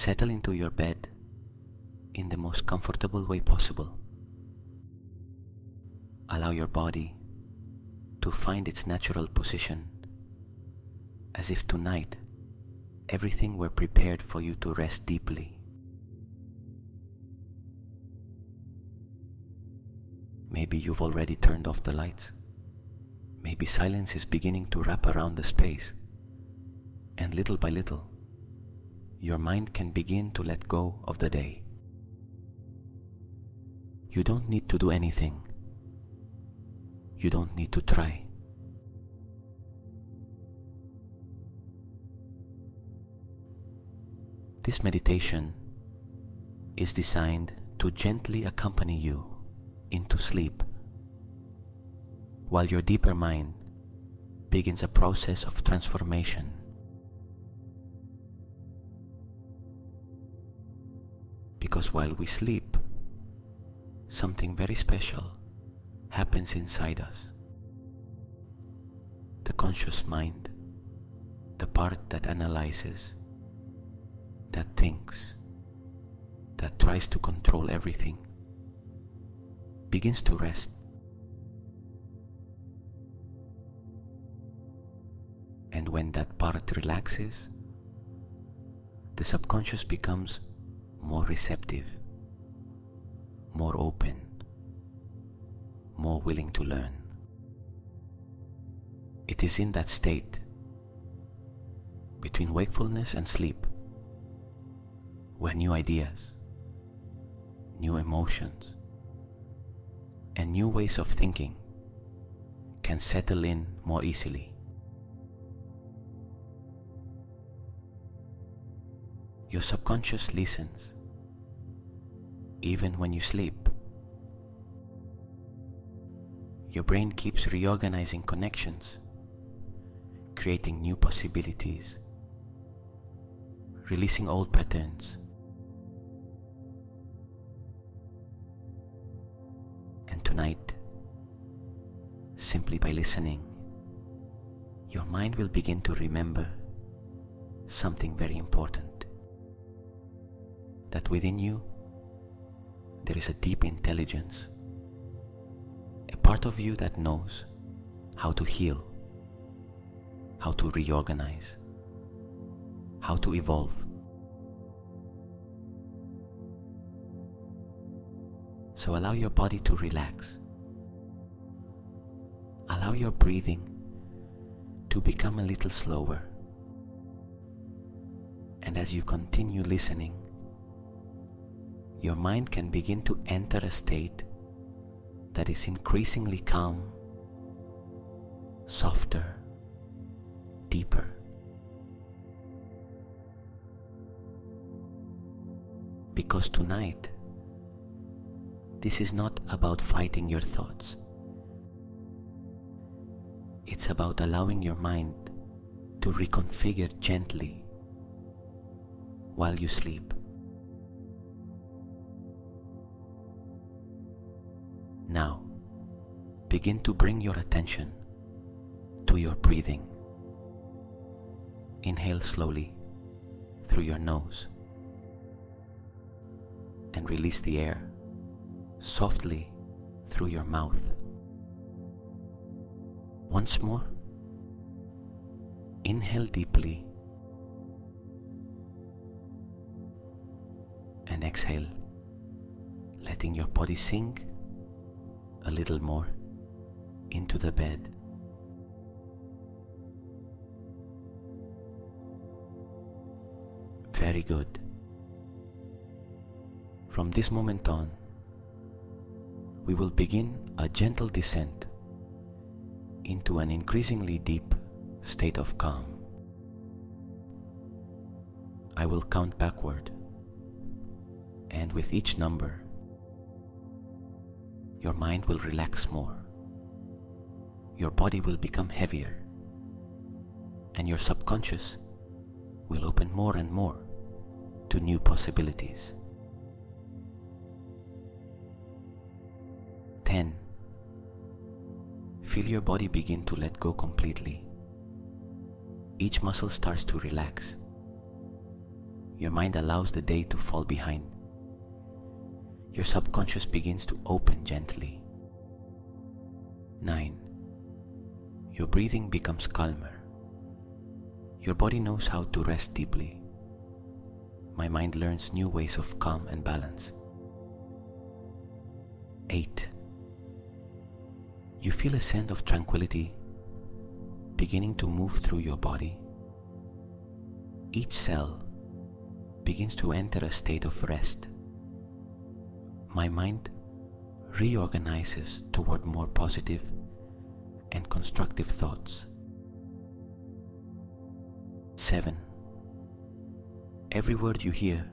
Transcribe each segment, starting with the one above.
Settle into your bed in the most comfortable way possible. Allow your body to find its natural position, as if tonight everything were prepared for you to rest deeply. Maybe you've already turned off the lights. Maybe silence is beginning to wrap around the space, and little by little, your mind can begin to let go of the day. You don't need to do anything. You don't need to try. This meditation is designed to gently accompany you into sleep, while your deeper mind begins a process of transformation. Because while we sleep, something very special happens inside us. The conscious mind, the part that analyzes, that thinks, that tries to control everything, begins to rest. And when that part relaxes, the subconscious becomes more receptive, more open, more willing to learn. It is in that state, between wakefulness and sleep, where new ideas, new emotions, and new ways of thinking can settle in more easily. Your subconscious listens, even when you sleep. Your brain keeps reorganizing connections, creating new possibilities, releasing old patterns. And tonight, simply by listening, your mind will begin to remember something very important. That within you, there is a deep intelligence, a part of you that knows how to heal, how to reorganize, how to evolve. So allow your body to relax. Allow your breathing to become a little slower. And as you continue listening, your mind can begin to enter a state that is increasingly calm, softer, deeper. Because tonight, this is not about fighting your thoughts. It's about allowing your mind to reconfigure gently while you sleep. Now, begin to bring your attention to your breathing. Inhale slowly through your nose and release the air softly through your mouth. Once more, inhale deeply and exhale, letting your body sink a little more into the bed. Very good. From this moment on, we will begin a gentle descent into an increasingly deep state of calm. I will count backward, and with each number, your mind will relax more, your body will become heavier, and your subconscious will open more and more to new possibilities. 10. Feel your body begin to let go completely. Each muscle starts to relax. your mind allows the day to fall behind. Your subconscious begins to open gently. 9. Your breathing becomes calmer. Your body knows how to rest deeply. My mind learns new ways of calm and balance. 8. You feel a sense of tranquility beginning to move through your body. Each cell begins to enter a state of rest. My mind reorganizes toward more positive and constructive thoughts. 7. Every word you hear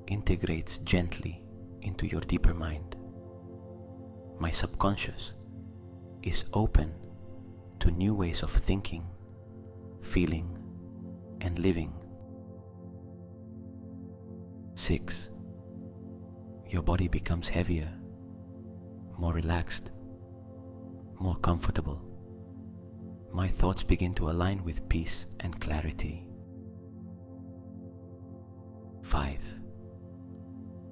integrates gently into your deeper mind. My subconscious is open to new ways of thinking, feeling, and living. 6. Your body becomes heavier, more relaxed, more comfortable. My thoughts begin to align with peace and clarity. 5.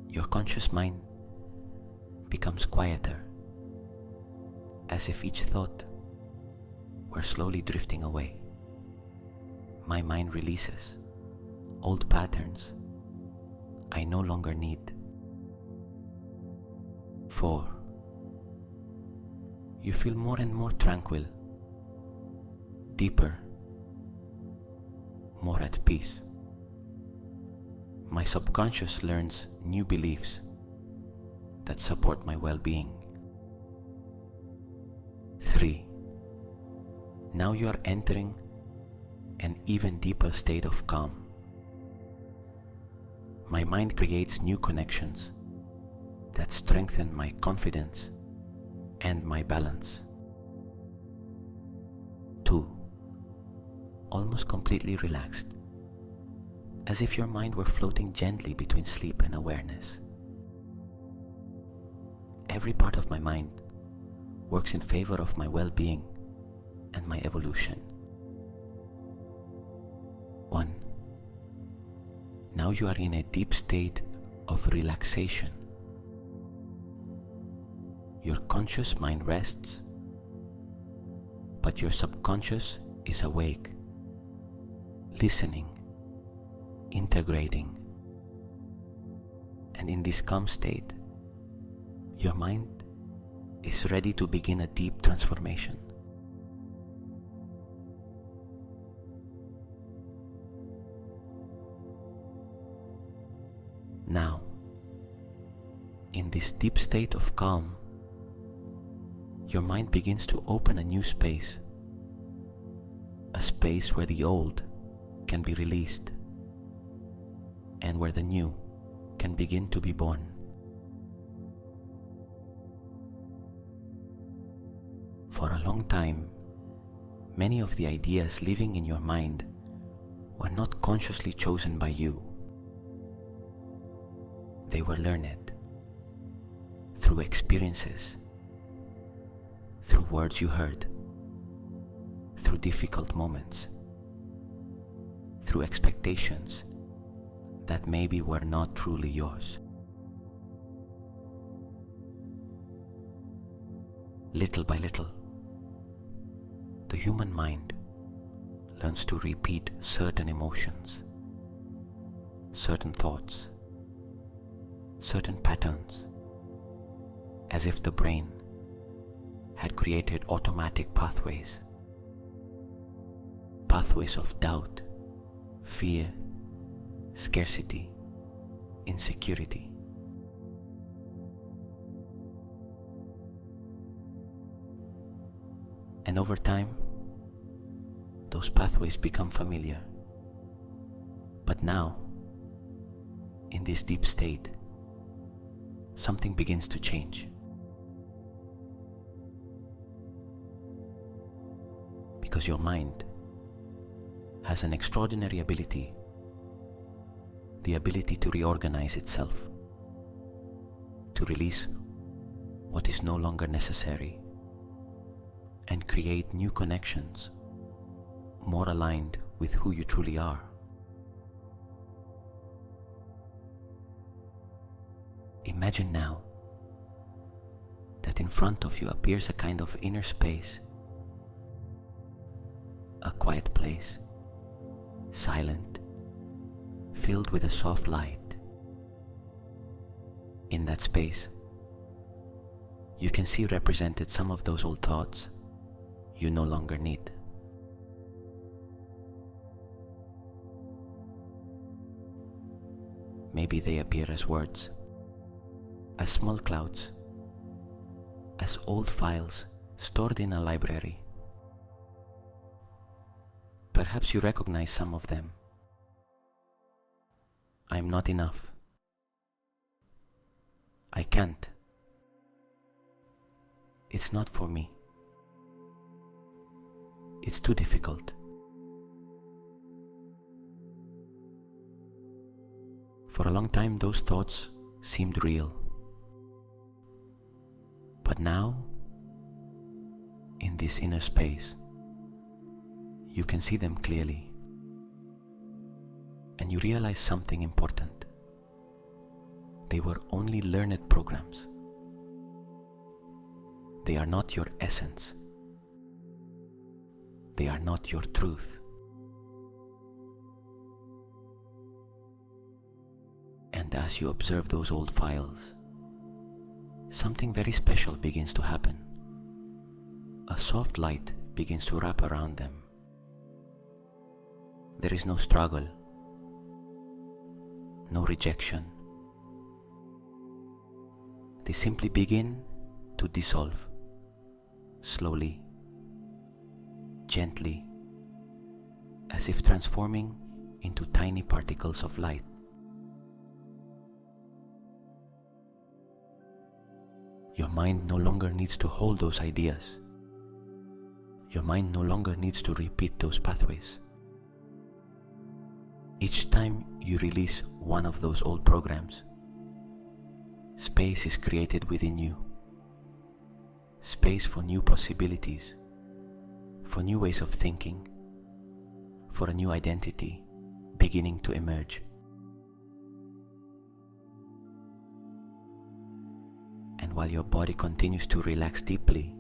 Your conscious mind becomes quieter, as if each thought were slowly drifting away. My mind releases old patterns I no longer need. 4. You feel more and more tranquil, deeper, more at peace. My subconscious learns new beliefs that support my well-being. 3. Now you are entering an even deeper state of calm. My mind creates new connections that strengthen my confidence and my balance. 2. Almost completely relaxed, as if your mind were floating gently between sleep and awareness. Every part of my mind works in favor of my well-being and my evolution. 1. Now you are in a deep state of relaxation. Your conscious mind rests, but your subconscious is awake, listening, integrating. And in this calm state, your mind is ready to begin a deep transformation. Now, in this deep state of calm, your mind begins to open a new space, a space where the old can be released and where the new can begin to be born. For a long time, many of the ideas living in your mind were not consciously chosen by you. They were learned through experiences, through words you heard, through difficult moments, through expectations that maybe were not truly yours. Little by little, the human mind learns to repeat certain emotions, certain thoughts, certain patterns, as if the brain had created automatic pathways of doubt, fear, scarcity, insecurity. And over time, those pathways become familiar. But now, in this deep state, something begins to change. Because your mind has an extraordinary ability, the ability to reorganize itself, to release what is no longer necessary, and create new connections more aligned with who you truly are. Imagine now that in front of you appears a kind of inner space, a quiet place, silent, filled with a soft light. In that space, you can see represented some of those old thoughts you no longer need. Maybe they appear as words, as small clouds, as old files stored in a library. Perhaps you recognize some of them. I'm not enough. I can't. It's not for me. It's too difficult. For a long time, those thoughts seemed real. But now, in this inner space, you can see them clearly, and you realize something important. They were only learned programs. They are not your essence. They are not your truth. And as you observe those old files, something very special begins to happen. A soft light begins to wrap around them. There is no struggle, no rejection. They simply begin to dissolve, slowly, gently, as if transforming into tiny particles of light. Your mind no longer needs to hold those ideas. Your mind no longer needs to repeat those pathways. Each time you release one of those old programs, space is created within you. Space for new possibilities, for new ways of thinking, for a new identity beginning to emerge. And while your body continues to relax deeply,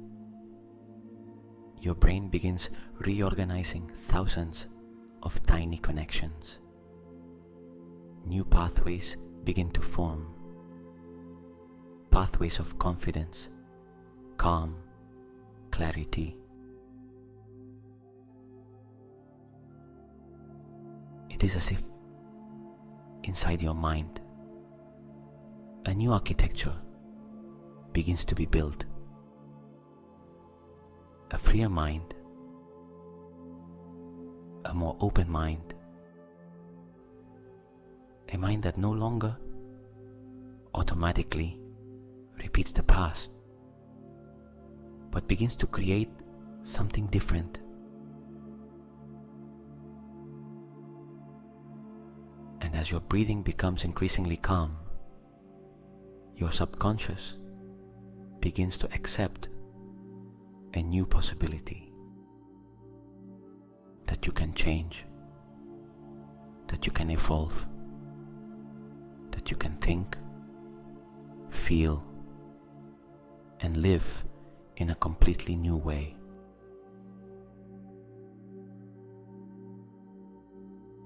your brain begins reorganizing thousands of tiny connections. New pathways begin to form. Pathways of confidence, calm, clarity. It is as if inside your mind, a new architecture begins to be built. A freer mind, a more open mind, a mind that no longer automatically repeats the past, but begins to create something different. And as your breathing becomes increasingly calm, your subconscious begins to accept a new possibility, that you can change, that you can evolve, that you can think, feel, and live in a completely new way.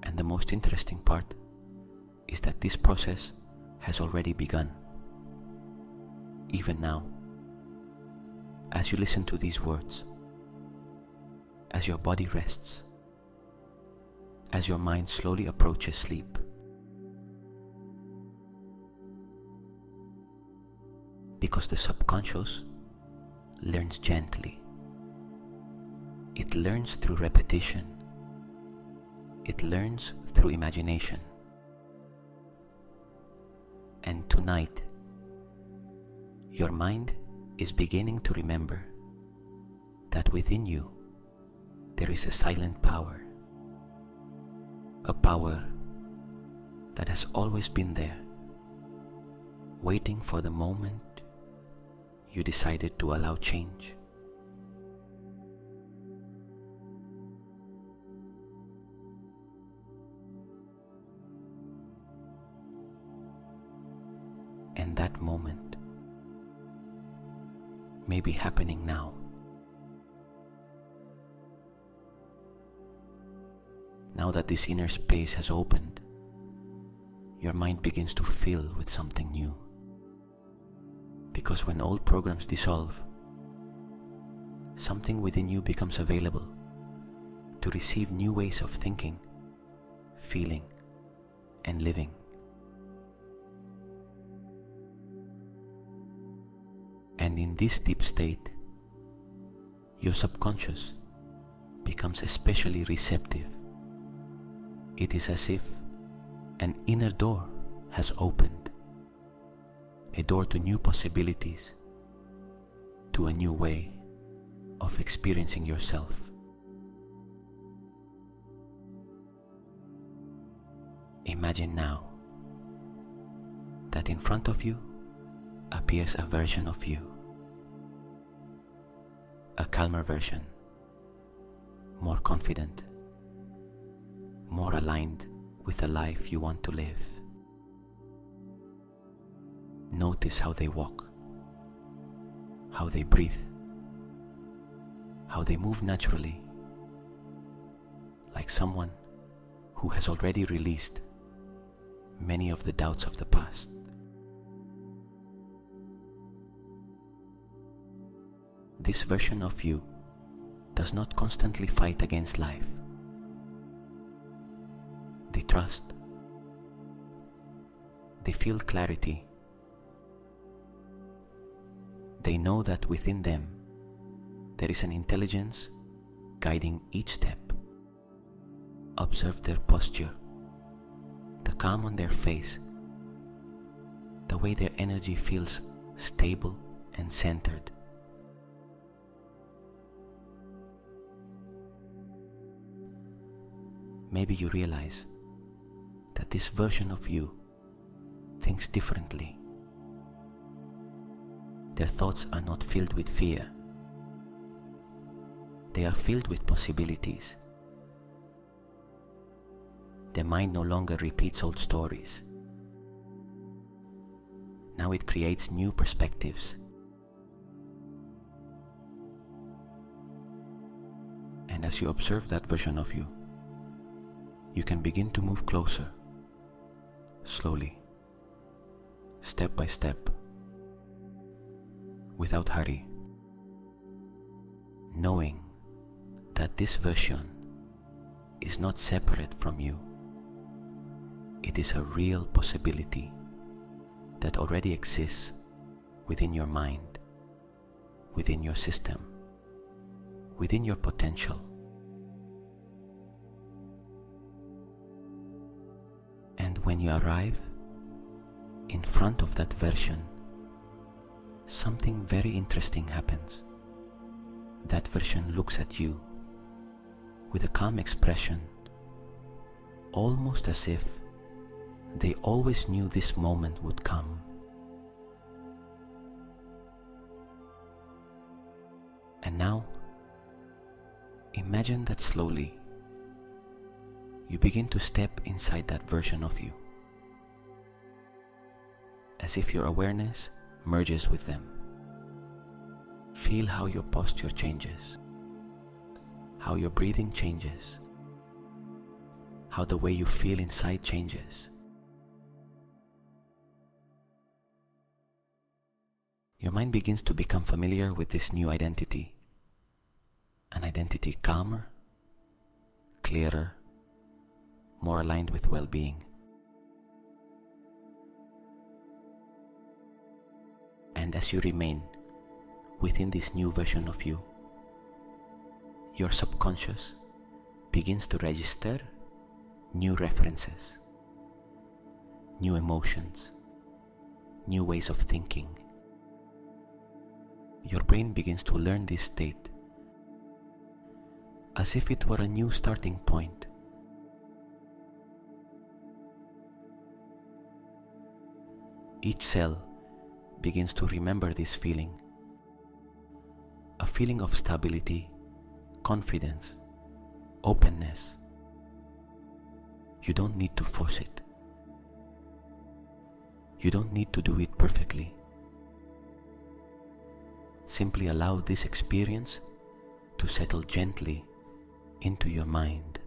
And the most interesting part is that this process has already begun. Even now, as you listen to these words, as your body rests, as your mind slowly approaches sleep, because the subconscious learns gently. It learns through repetition. It learns through imagination. And tonight, your mind is beginning to remember that within you there is a silent power, a power that has always been there, waiting for the moment you decided to allow change. And that moment may be happening now. Now that this inner space has opened, your mind begins to fill with something new. Because when old programs dissolve, something within you becomes available to receive new ways of thinking, feeling, and living. And in this deep state, your subconscious becomes especially receptive. It is as if an inner door has opened, a door to new possibilities, to a new way of experiencing yourself. Imagine now that in front of you appears a version of you, a calmer version, more confident, more aligned with the life you want to live. Notice how they walk, how they breathe, how they move naturally, like someone who has already released many of the doubts of the past. This version of you does not constantly fight against life. They trust. They feel clarity. They know that within them there is an intelligence guiding each step. Observe their posture, the calm on their face, the way their energy feels stable and centered. Maybe you realize that this version of you thinks differently. Their thoughts are not filled with fear. They are filled with possibilities. Their mind no longer repeats old stories. Now it creates new perspectives. And as you observe that version of you, you can begin to move closer, slowly, step by step, without hurry, knowing that this version is not separate from you. It is a real possibility that already exists within your mind, within your system, within your potential. And when you arrive in front of that version, something very interesting happens. That version looks at you with a calm expression, almost as if they always knew this moment would come. And now, imagine that slowly you begin to step inside that version of you, as if your awareness merges with them. Feel how your posture changes, how your breathing changes, how the way you feel inside changes. Your mind begins to become familiar with this new identity, an identity calmer, clearer, more aligned with well-being. And as you remain within this new version of you, your subconscious begins to register new references, new emotions, new ways of thinking. Your brain begins to learn this state as if it were a new starting point. Each cell begins to remember this feeling, a feeling of stability, confidence, openness. You don't need to force it. You don't need to do it perfectly. Simply allow this experience to settle gently into your mind.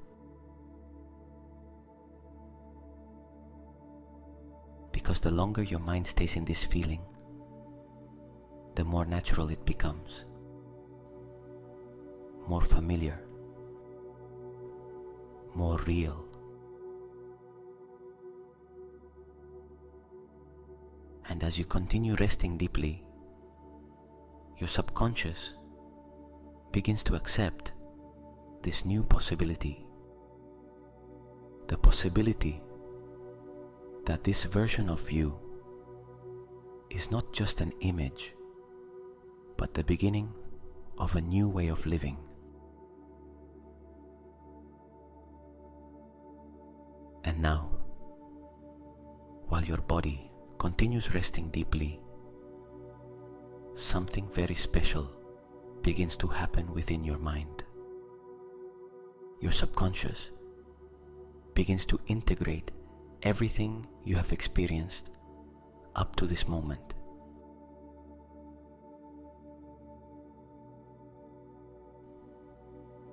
Because the longer your mind stays in this feeling, the more natural it becomes, more familiar, more real. And as you continue resting deeply, your subconscious begins to accept this new possibility. The possibility that this version of you is not just an image, but the beginning of a new way of living. And now, while your body continues resting deeply, something very special begins to happen within your mind. Your subconscious begins to integrate everything you have experienced up to this moment.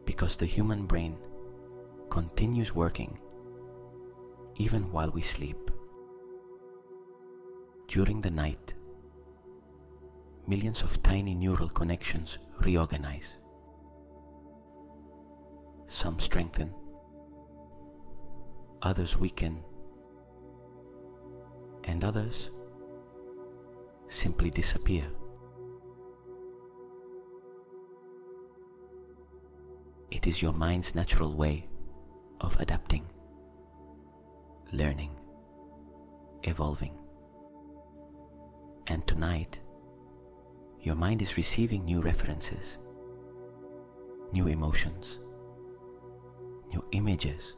Because the human brain continues working even while we sleep. During the night, millions of tiny neural connections reorganize. Some strengthen, others weaken, and others simply disappear. It is your mind's natural way of adapting, learning, evolving. And tonight, your mind is receiving new references, new emotions, new images,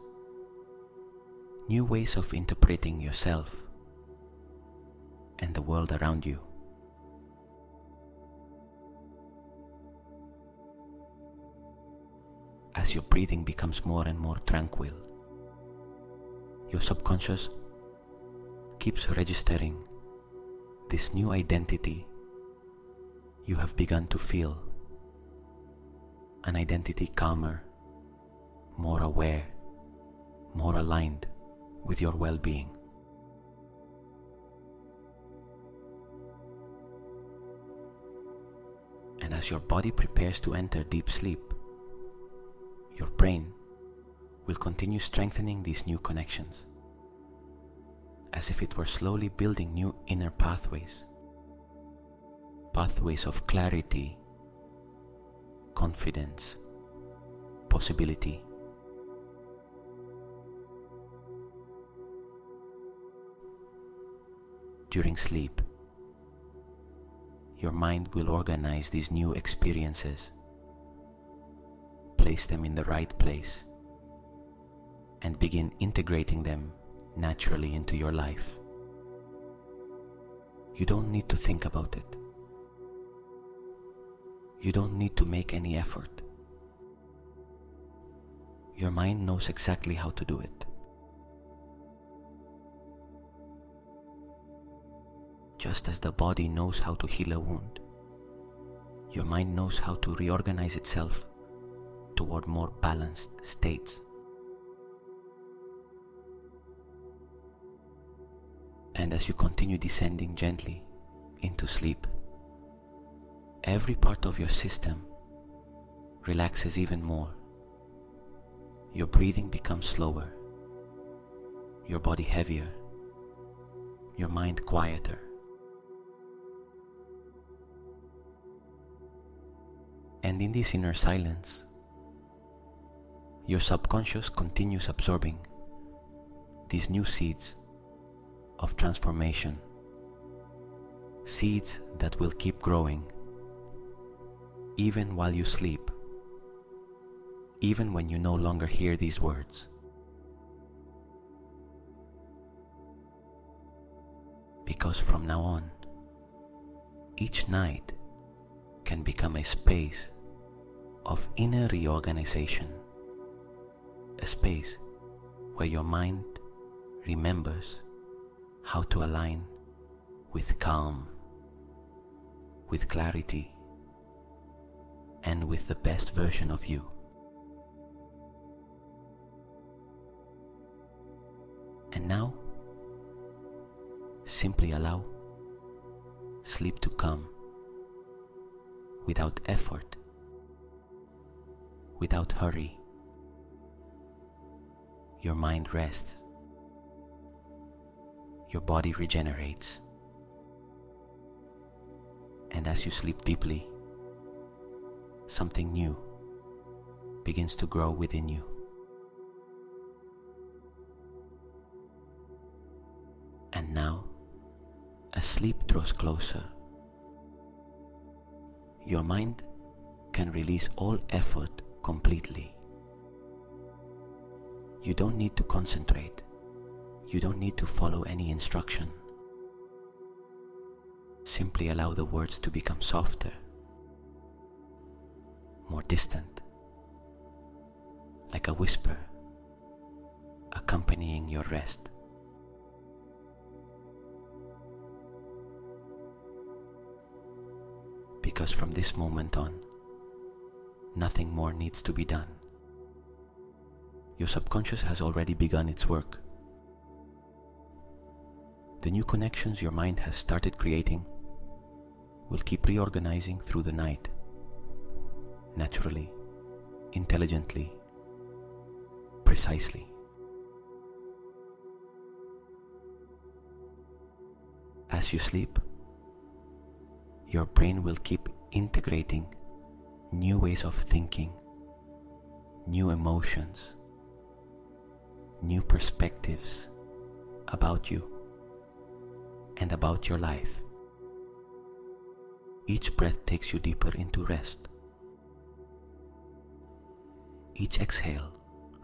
new ways of interpreting yourself and the world around you. As your breathing becomes more and more tranquil, your subconscious keeps registering this new identity you have begun to feel, an identity calmer, more aware, more aligned with your well-being. And as your body prepares to enter deep sleep, your brain will continue strengthening these new connections, as if it were slowly building new inner pathways of clarity, confidence, possibility. During sleep, your mind will organize these new experiences, place them in the right place, and begin integrating them naturally into your life. You don't need to think about it. You don't need to make any effort. Your mind knows exactly how to do it. Just as the body knows how to heal a wound, your mind knows how to reorganize itself toward more balanced states. And as you continue descending gently into sleep, every part of your system relaxes even more. Your breathing becomes slower, your body heavier, your mind quieter. And in this inner silence, your subconscious continues absorbing these new seeds of transformation, seeds that will keep growing even while you sleep, even when you no longer hear these words. Because from now on, each night can become a space of inner reorganization, a space where your mind remembers how to align with calm, with clarity, and with the best version of you. And now, simply allow sleep to come without effort, without hurry. Your mind rests, your body regenerates, and as you sleep deeply, something new begins to grow within you. And now, as sleep draws closer, your mind can release all effort completely. You don't need to concentrate. You don't need to follow any instruction. Simply allow the words to become softer, more distant, like a whisper accompanying your rest. Because from this moment on, nothing more needs to be done. Your subconscious has already begun its work. The new connections your mind has started creating will keep reorganizing through the night, naturally, intelligently, precisely. As you sleep, your brain will keep integrating new ways of thinking, new emotions, new perspectives about you and about your life. Each breath takes you deeper into rest. Each exhale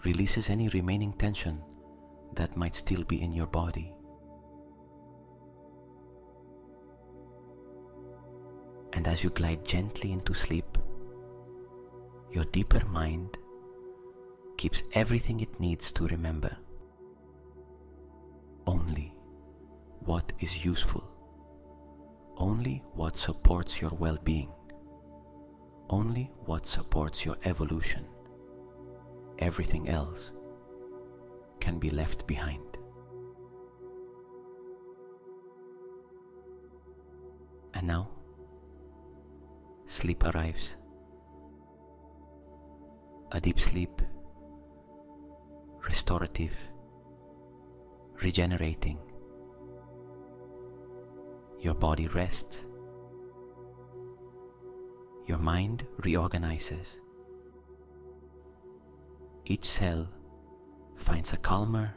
releases any remaining tension that might still be in your body. And as you glide gently into sleep, your deeper mind keeps everything it needs to remember. Only what is useful, only what supports your well-being, only what supports your evolution. Everything else can be left behind. And now, sleep arrives. A deep sleep, restorative, regenerating. Your body rests. Your mind reorganizes. Each cell finds a calmer,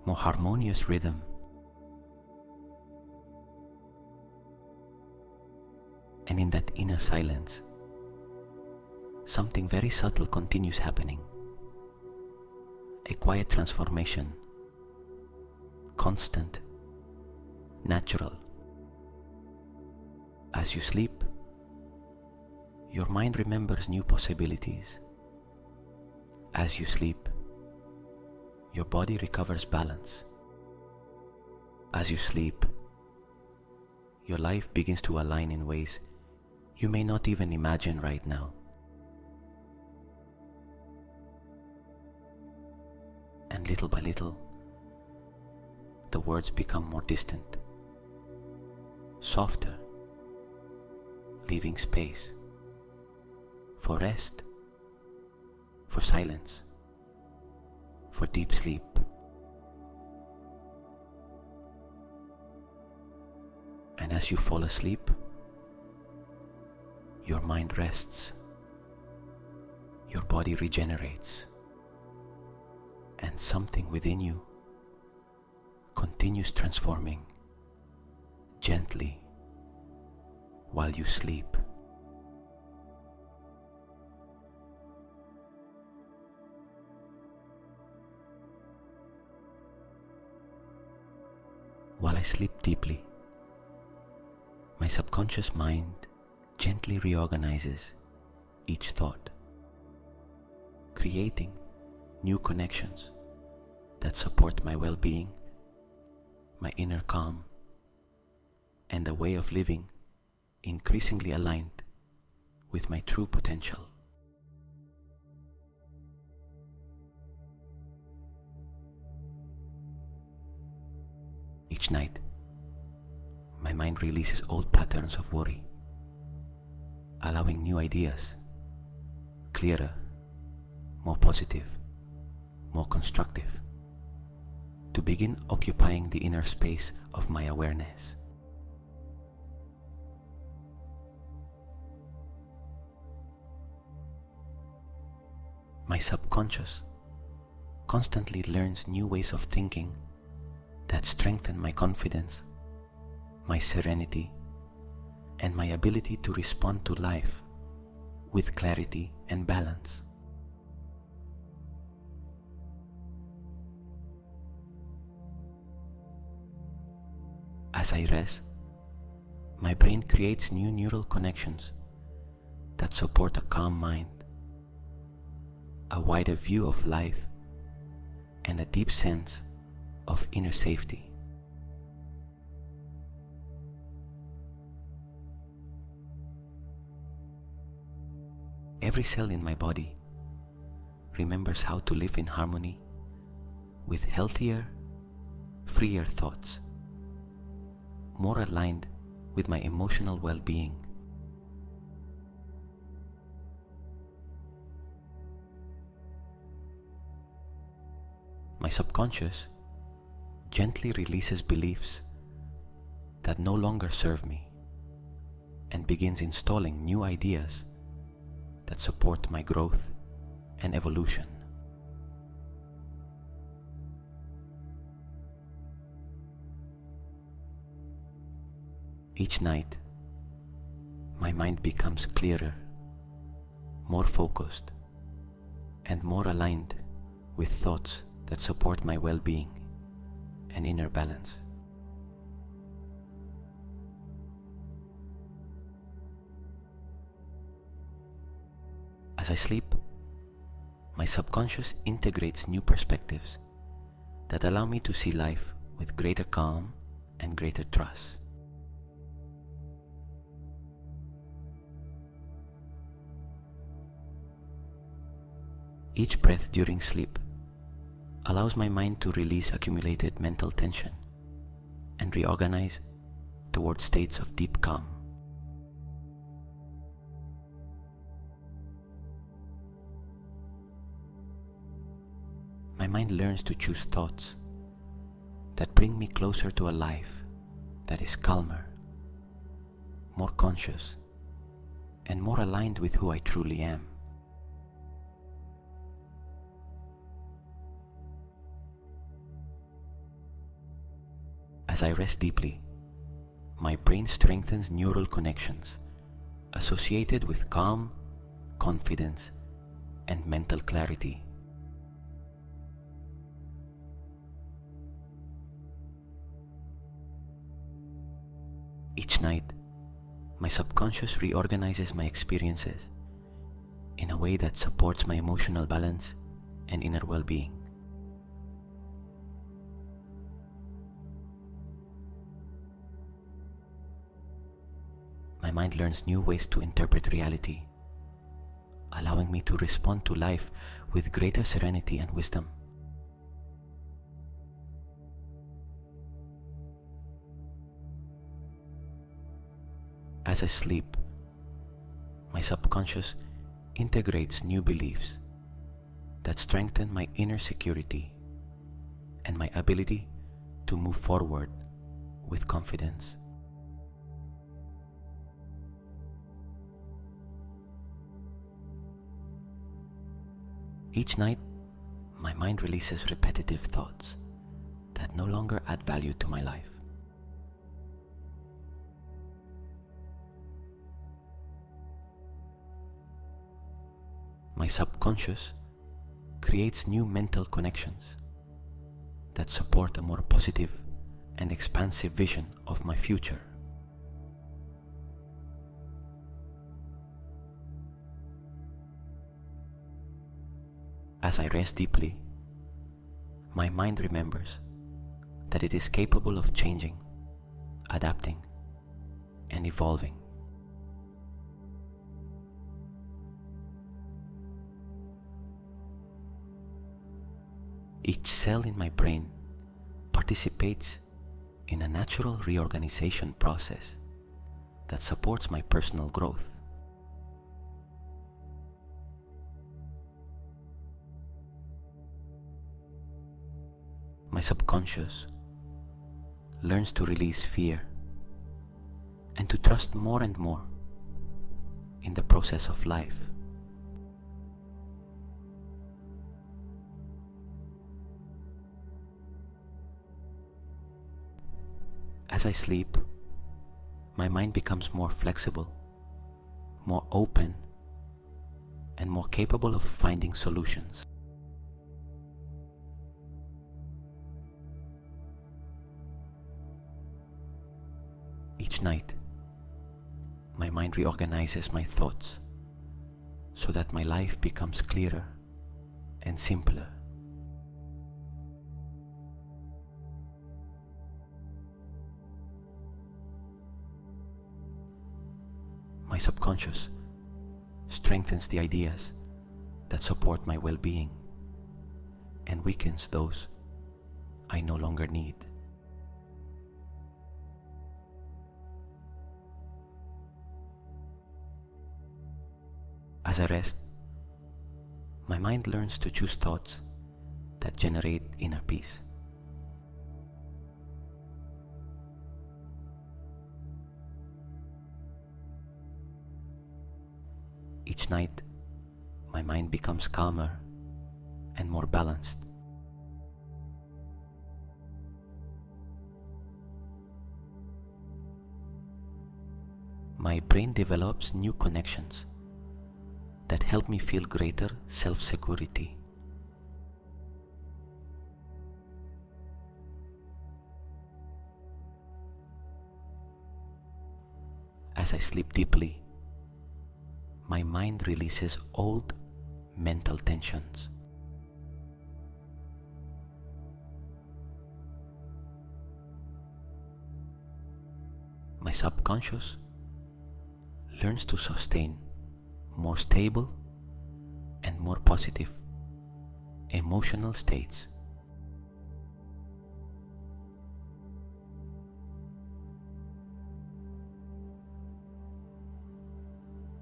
more harmonious rhythm. And in that inner silence, something very subtle continues happening. A quiet transformation, constant, natural. As you sleep, your mind remembers new possibilities. As you sleep, your body recovers balance. As you sleep, your life begins to align in ways you may not even imagine right now. And little by little, the words become more distant, softer, leaving space for rest, for silence, for deep sleep. And as you fall asleep, your mind rests, your body regenerates, and something within you continues transforming gently while you sleep. While I sleep deeply, my subconscious mind gently reorganizes each thought, creating new connections that support my well-being, my inner calm, and a way of living increasingly aligned with my true potential. Each night, my mind releases old patterns of worry, allowing new ideas, clearer, more positive, more constructive, to begin occupying the inner space of my awareness. My subconscious constantly learns new ways of thinking that strengthen my confidence, my serenity, and my ability to respond to life with clarity and balance. As I rest, my brain creates new neural connections that support a calm mind, a wider view of life, and a deep sense of inner safety. Every cell in my body remembers how to live in harmony with healthier, freer thoughts, more aligned with my emotional well-being. My subconscious gently releases beliefs that no longer serve me and begins installing new ideas that support my growth and evolution. Each night, my mind becomes clearer, more focused, and more aligned with thoughts that support my well-being and inner balance. As I sleep, my subconscious integrates new perspectives that allow me to see life with greater calm and greater trust. Each breath during sleep allows my mind to release accumulated mental tension and reorganize towards states of deep calm. My mind learns to choose thoughts that bring me closer to a life that is calmer, more conscious, and more aligned with who I truly am. As I rest deeply, my brain strengthens neural connections associated with calm, confidence, and mental clarity. Each night, my subconscious reorganizes my experiences in a way that supports my emotional balance and inner well-being. My mind learns new ways to interpret reality, allowing me to respond to life with greater serenity and wisdom. As I sleep, my subconscious integrates new beliefs that strengthen my inner security and my ability to move forward with confidence. Each night, my mind releases repetitive thoughts that no longer add value to my life. My subconscious creates new mental connections that support a more positive and expansive vision of my future. As I rest deeply, my mind remembers that it is capable of changing, adapting, and evolving. Each cell in my brain participates in a natural reorganization process that supports my personal growth. My subconscious learns to release fear and to trust more and more in the process of life. As I sleep, my mind becomes more flexible, more open, and more capable of finding solutions. Each night, my mind reorganizes my thoughts so that my life becomes clearer and simpler. My subconscious strengthens the ideas that support my well-being and weakens those I no longer need. As I rest, my mind learns to choose thoughts that generate inner peace. Each night, my mind becomes calmer and more balanced. My brain develops new connections that help me feel greater self-security. As I sleep deeply, my mind releases old mental tensions. My subconscious learns to sustain more stable and more positive emotional states.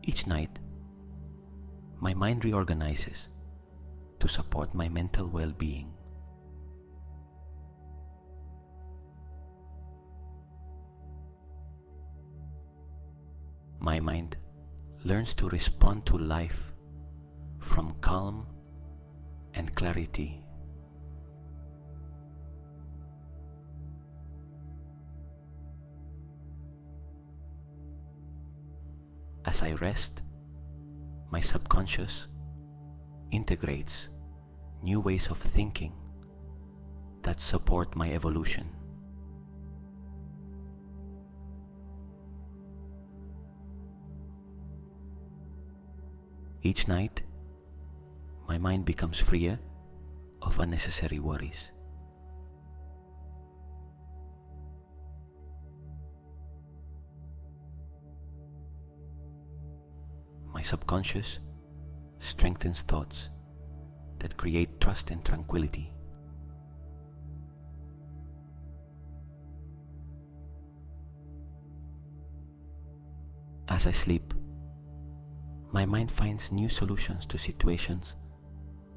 Each night, my mind reorganizes to support my mental well-being. My mind learns to respond to life from calm and clarity. As I rest, my subconscious integrates new ways of thinking that support my evolution. Each night, my mind becomes freer of unnecessary worries. My subconscious strengthens thoughts that create trust and tranquility. As I sleep, my mind finds new solutions to situations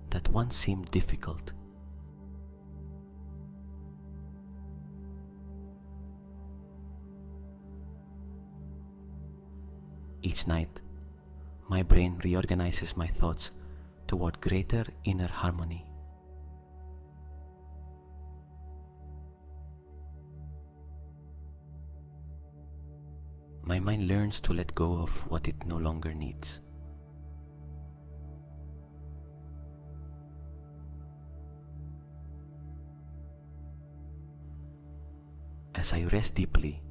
that once seemed difficult. Each night, my brain reorganizes my thoughts toward greater inner harmony. My mind learns to let go of what it no longer needs. As I rest deeply,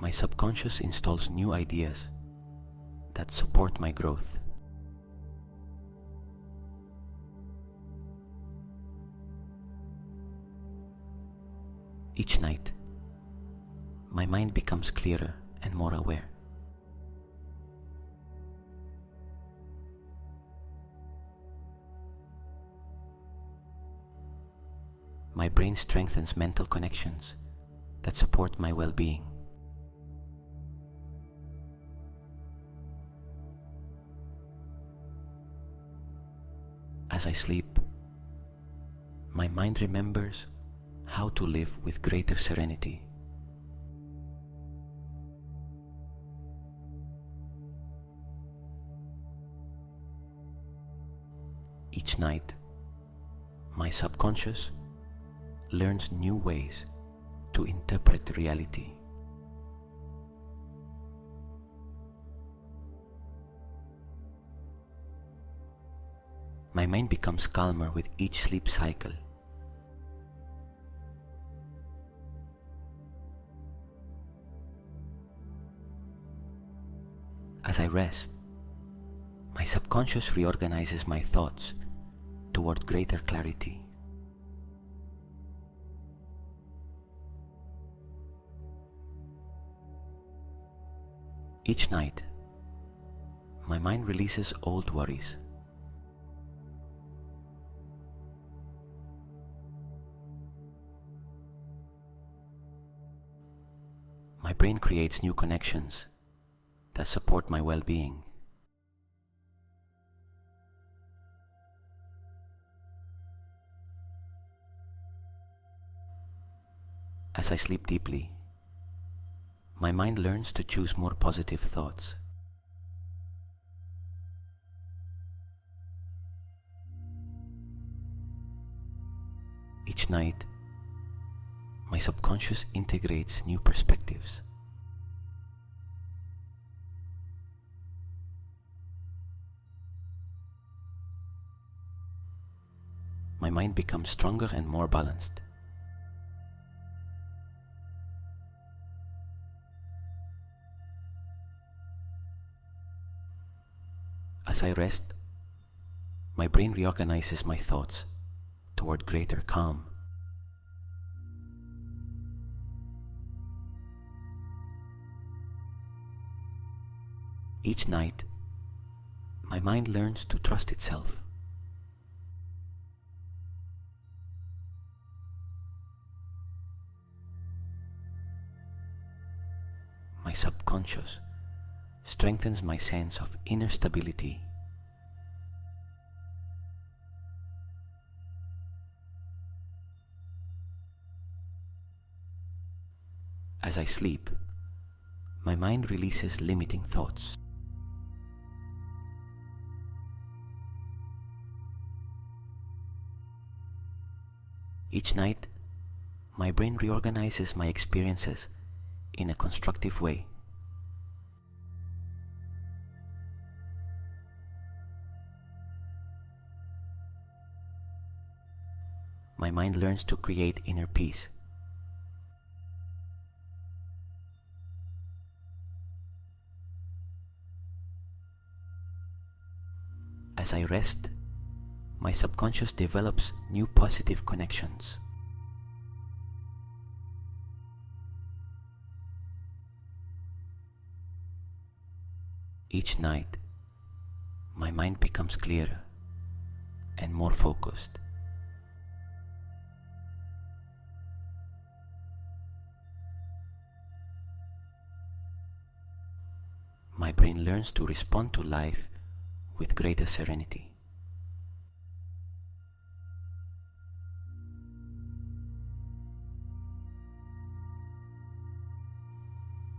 my subconscious installs new ideas that support my growth. Each night, my mind becomes clearer and more aware. My brain strengthens mental connections that support my well-being. As I sleep, my mind remembers how to live with greater serenity. Each night, my subconscious learns new ways to interpret reality. My mind becomes calmer with each sleep cycle. As I rest, my subconscious reorganizes my thoughts toward greater clarity. Each night, my mind releases old worries. My brain creates new connections that support my well-being. As I sleep deeply, my mind learns to choose more positive thoughts. Each night, my subconscious integrates new perspectives. My mind becomes stronger and more balanced. As I rest, my brain reorganizes my thoughts toward greater calm. Each night, my mind learns to trust itself. My subconscious strengthens my sense of inner stability. As I sleep, my mind releases limiting thoughts. Each night, my brain reorganizes my experiences in a constructive way. My mind learns to create inner peace. As I rest, my subconscious develops new positive connections. Each night, my mind becomes clearer and more focused. My brain learns to respond to life with greater serenity.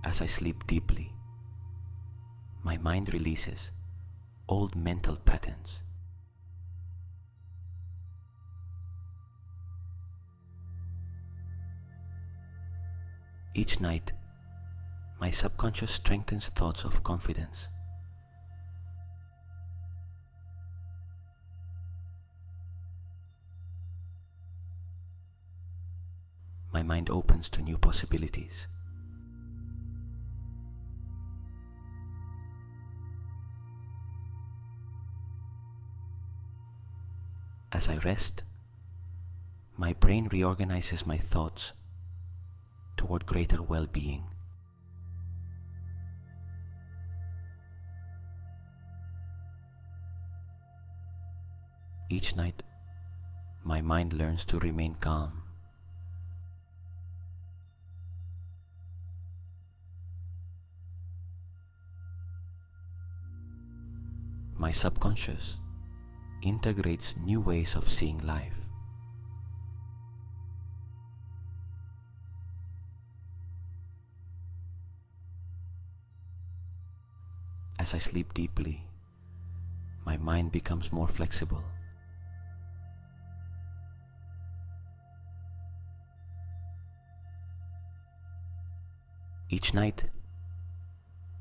As I sleep deeply, my mind releases old mental patterns. Each night, my subconscious strengthens thoughts of confidence. My mind opens to new possibilities. As I rest, my brain reorganizes my thoughts toward greater well-being. Each night, my mind learns to remain calm. My subconscious integrates new ways of seeing life. As I sleep deeply, my mind becomes more flexible. Each night,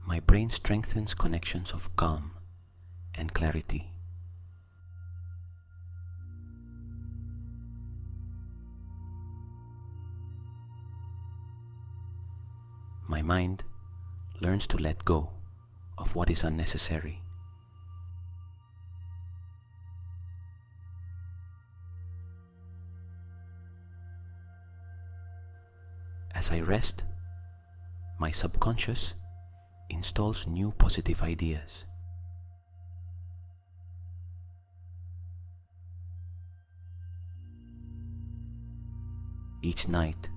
my brain strengthens connections of calm and clarity. My mind learns to let go of what is unnecessary. As I rest, my subconscious installs new positive ideas. Each night,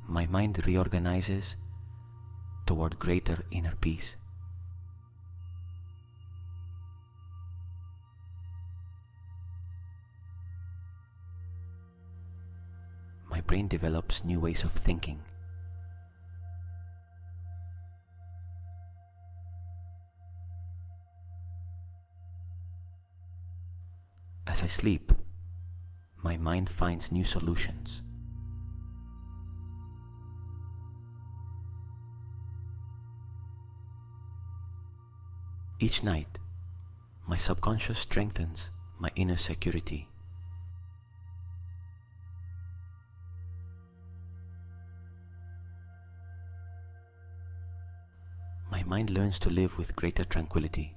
my mind reorganizes toward greater inner peace. My brain develops new ways of thinking. As I sleep, my mind finds new solutions. Each night, my subconscious strengthens my inner security. My mind learns to live with greater tranquility.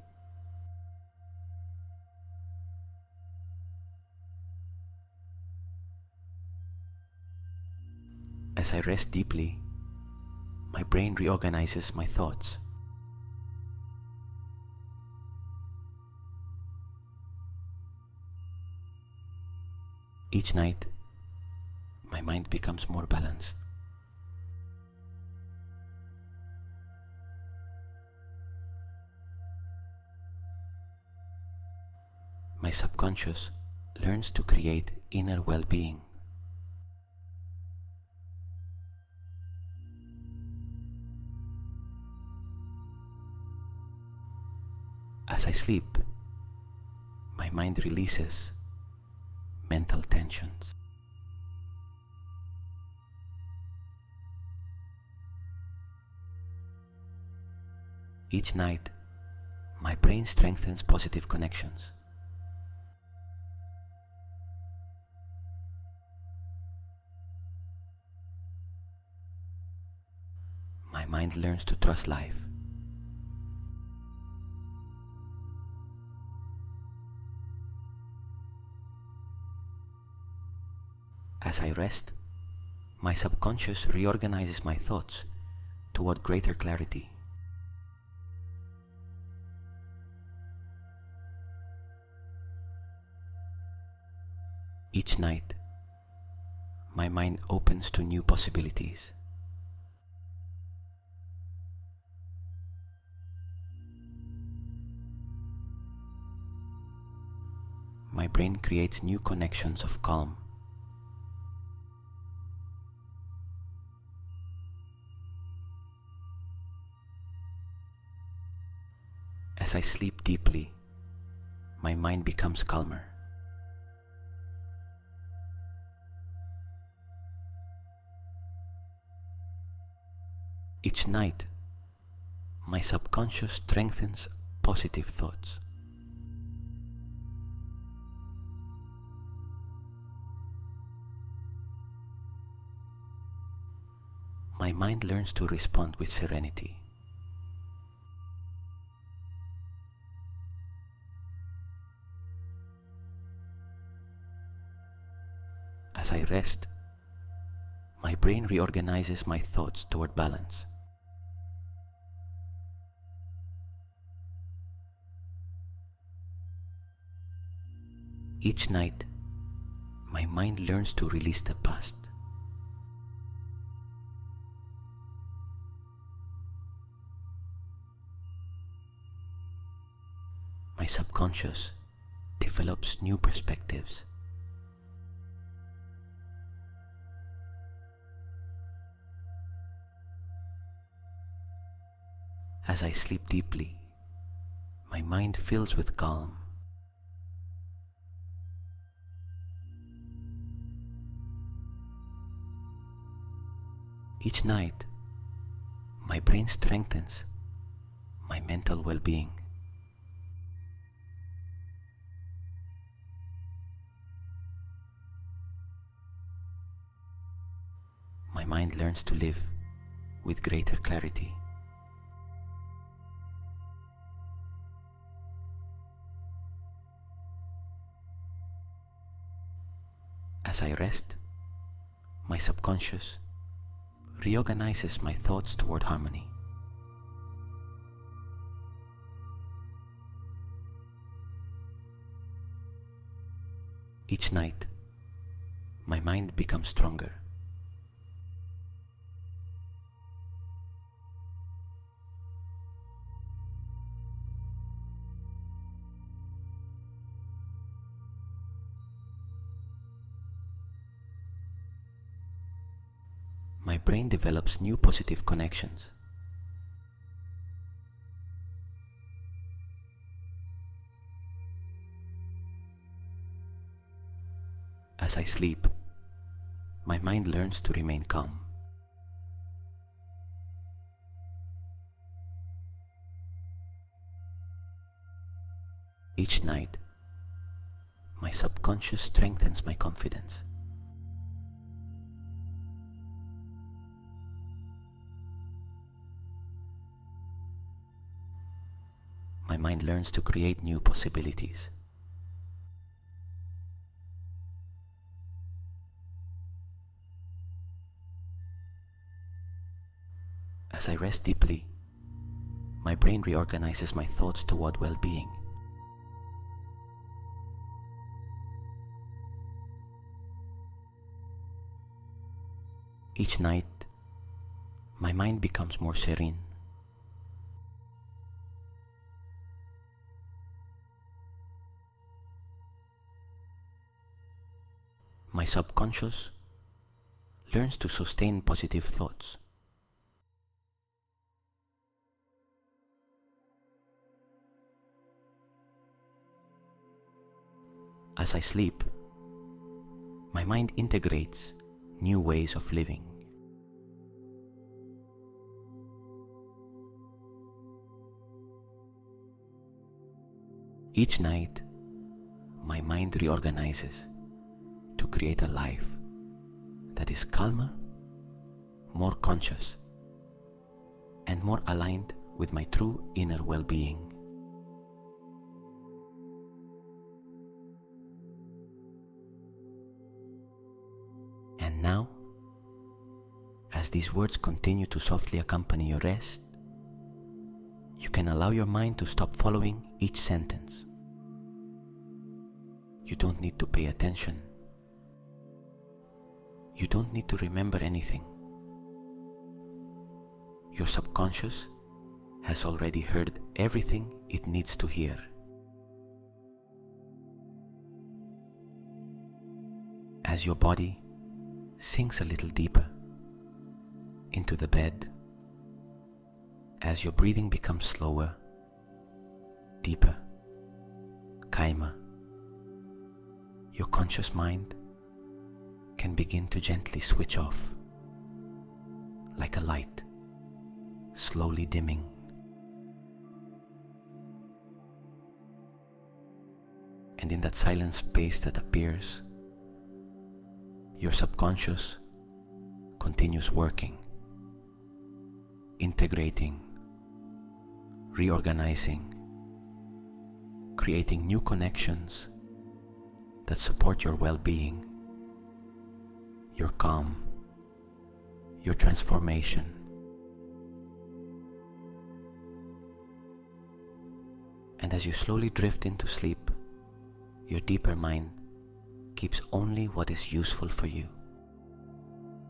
As I rest deeply, my brain reorganizes my thoughts. Each night, my mind becomes more balanced. My subconscious learns to create inner well-being. As I sleep, my mind releases mental tensions. Each night, my brain strengthens positive connections. My mind learns to trust life. As I rest, my subconscious reorganizes my thoughts toward greater clarity. Each night, my mind opens to new possibilities. My brain creates new connections of calm. As I sleep deeply, my mind becomes calmer. Each night, my subconscious strengthens positive thoughts. My mind learns to respond with serenity. As I rest, my brain reorganizes my thoughts toward balance. Each night, my mind learns to release the past. My subconscious develops new perspectives. As I sleep deeply, my mind fills with calm. Each night, my brain strengthens my mental well-being. My mind learns to live with greater clarity. As I rest, my subconscious reorganizes my thoughts toward harmony. Each night, my mind becomes stronger. My brain develops new positive connections. As I sleep, my mind learns to remain calm. Each night, my subconscious strengthens my confidence. My mind learns to create new possibilities. As I rest deeply, my brain reorganizes my thoughts toward well-being. Each night, my mind becomes more serene. My subconscious learns to sustain positive thoughts. As I sleep, my mind integrates new ways of living. Each night, my mind reorganizes to create a life that is calmer, more conscious, and more aligned with my true inner well-being. And now, as these words continue to softly accompany your rest, you can allow your mind to stop following each sentence. You don't need to pay attention. You don't need to remember anything. Your subconscious has already heard everything it needs to hear. As your body sinks a little deeper into the bed, as your breathing becomes slower, deeper, calmer, your conscious mind can begin to gently switch off, like a light, slowly dimming. And in that silent space that appears, your subconscious continues working, integrating, reorganizing, creating new connections that support your well-being, your calm, your transformation. And as you slowly drift into sleep, your deeper mind keeps only what is useful for you.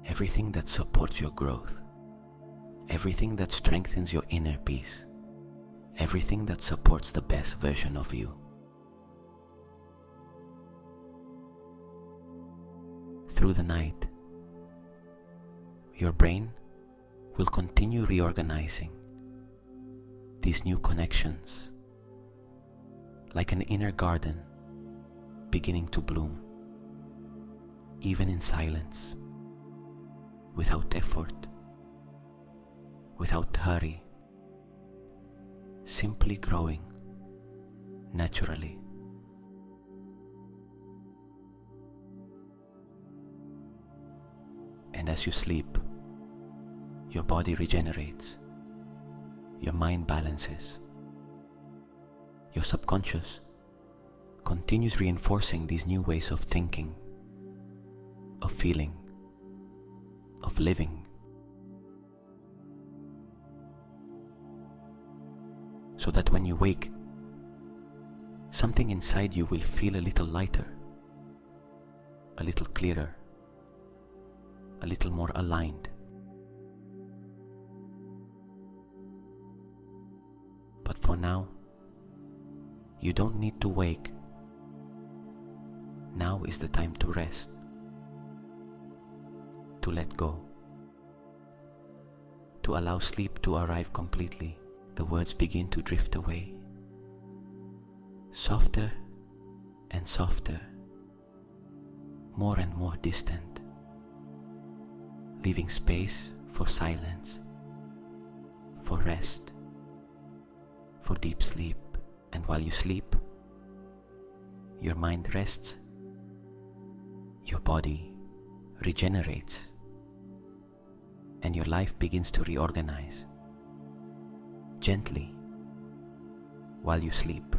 Everything that supports your growth, everything that strengthens your inner peace, everything that supports the best version of you. Through the night, your brain will continue reorganizing these new connections, like an inner garden beginning to bloom, even in silence, without effort, without hurry, simply growing naturally. And as you sleep, your body regenerates, your mind balances, your subconscious continues reinforcing these new ways of thinking, of feeling, of living, so that when you wake, something inside you will feel a little lighter, a little clearer, a little more aligned. But for now, you don't need to wake. Now is the time to rest, to let go, to allow sleep to arrive completely. The words begin to drift away, softer and softer, more and more distant, leaving space for silence, for rest, for deep sleep. And while you sleep, your mind rests, your body regenerates, and your life begins to reorganize gently while you sleep.